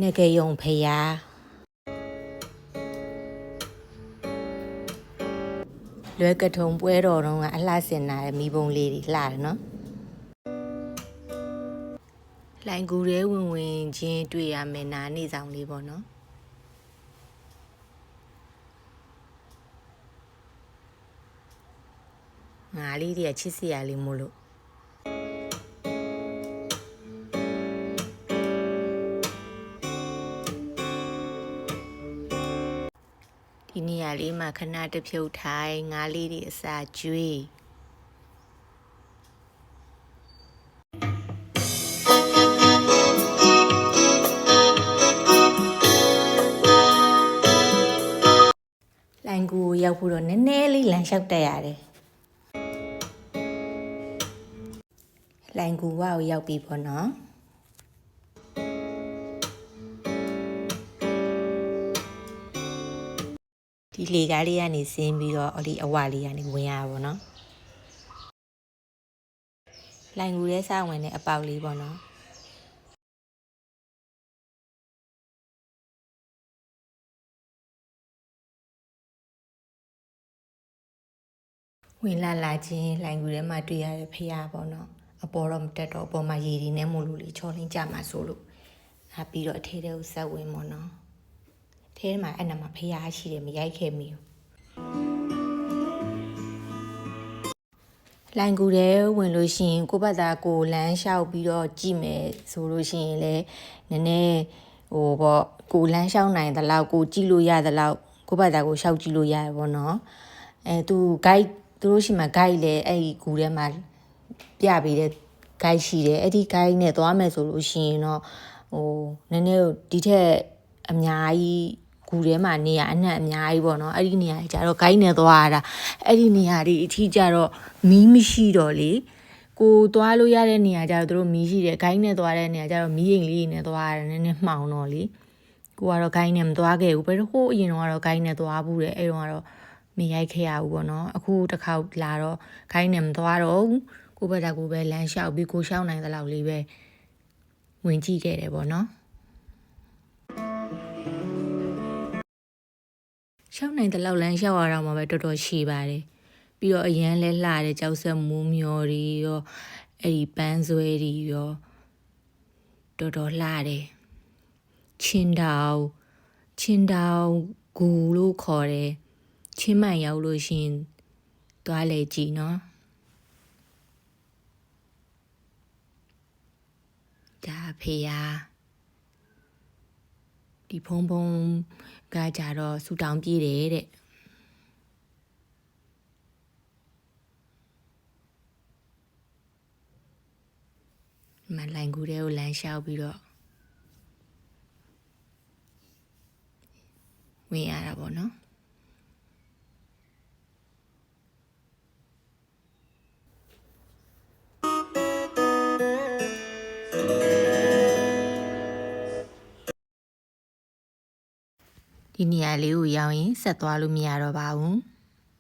နေကယုံဖယားလွယ်ကထုံပွဲတော်တုန်းကအလှဆင်လာတဲ့မိဘုံလေးတွေလှတယ်နော်လိုင်ကူရဲဝင်ချင်းတွေ့ရမယ်နာနေဆောင်လေးပေါ့နော်ငါလေးတွေကချစ်စရာလေးမို့လို့ဒီနေရာလေးမှာခဏတဖြုတ်ထိုင်ငါးလေးတွေအစာကျွေးလိုင်ကူရောက်ဖို့တော့နည်းနည်းလေးလမ်းလျှောက်တက်ရတယ်လိုင်ကူဝါကိုရောက်ပြီပေါ့နော်ဒီလေကားလေးကနေဆင်းပြီးတော့ဒီအဝလေးကနေဝင်ရပါဘောနော်လိုင်ကူရဲစဝင်တဲ့အပေါက်လေးပေါ့နော်ဝင်လာချင်းလိုင်ကူထဲမှာတွေ့ရတဲ့ဖရားပေါ့နော်အပေါ်တော့မတက်တော့အပေါ်မှာရေဒီနဲ့မို့လို့လေချော်လင်းကြမှာဆိုလို့ပြီးတော့အထဲထဲကိုဆက်ဝင်ပေါ့နော်ထဲမှာအဲ့နာမှာဖရားရှိတယ်မရိုက်ခဲ့မိဘူးလိုင်ကူထဲဝင်လို့ရှိရင်ကိုယ့်ဘာသာကိုလမ်းလျှောက်ပြီးတော့ကြည့်မယ်ဆိုလို့ရှိရင်လည်းနည်းနည်းပေါ့ကိုလမ်းလျှောက်နိုင်သလောက်ကိုကြည့်လို့ရသလောက်ကိုယ့်ဘာသာကိုလျှောက်ကြည့်လို့ရတယ်ပေါ့နော်သူ guide သူတို့ရှိမှ guide လဲအဲ့ဒီကူထဲမှာပြပေးတဲ့ guide ရှိတယ်အဲ့ဒီ guide နဲ့သွားမယ်ဆိုလို့ရှိရင်တော့နည်းနည်းဒီထက်အများကြီးကူထဲမှာနေရအနှံ့အများကြီးပေါ့နော်အဲ့ဒီနေရာကြီးကြတော့ guide နဲ့သွားရတာအဲ့ဒီနေရာကြီးအထီးကြတော့မီးမရှိတော့လေကိုသွားလို့ရတဲ့နေရာကြတော့သူတို့မီးရှိတယ် guide နဲ့သွားတဲ့နေရာကြတော့မီးအိမ်လေးနဲ့သွားရတယ်နည်းနည်းမှောင်တော့လေကိုကတော့ guide နဲ့မသွားခဲ့ဘူးဘယ်တော့ဟိုးအရင်တော့ guide နဲ့သွားဘူးတယ်အဲ့တော့ကတော့မရိုက်ခဲ့ရဘူးပေါ့နော်အခုတစ်ခါလာတော့ guide နဲ့မသွားတော့ဘူးကိုဘက်တာကိုပဲလမ်းလျှောက်ပြီးကိုရှောင်းနိုင်တဲ့လောက်လေးပဲဝင်ကြည့်ခဲ့တယ်ပေါ့နော်ရှောင်းနိုင်တဲ့လောက်လမ်းလျှောက်ရတော့မှပဲတော်တော်ရှည်ပါတယ်ပြီးတော့အရန်လဲလှတဲ့ကြောက်ဆက်မိုးမျောတွေရောအဲ့ဒီပန်းဆွဲတွေရောတော်တော်လှတယ်ချင်းတောင်ဂူလို့ခေါ်တယ်ချင်းမိုင်ရောက်လို့ရှိရင်သွားလေကြည့်နော်ဒါဖေးရဒီဖုံကကြတော့ဆူတောင်းပြေးတယ်တဲ့မလိုင်ကူတဲ့ကိုလမ်းလျှောက်ပြီးတော့ဝင်ရတာပေါ့နော်ဒီနေရာလေးကိုရောက်ရင်ဆက်သွားလို့မရတော့ပါဘူး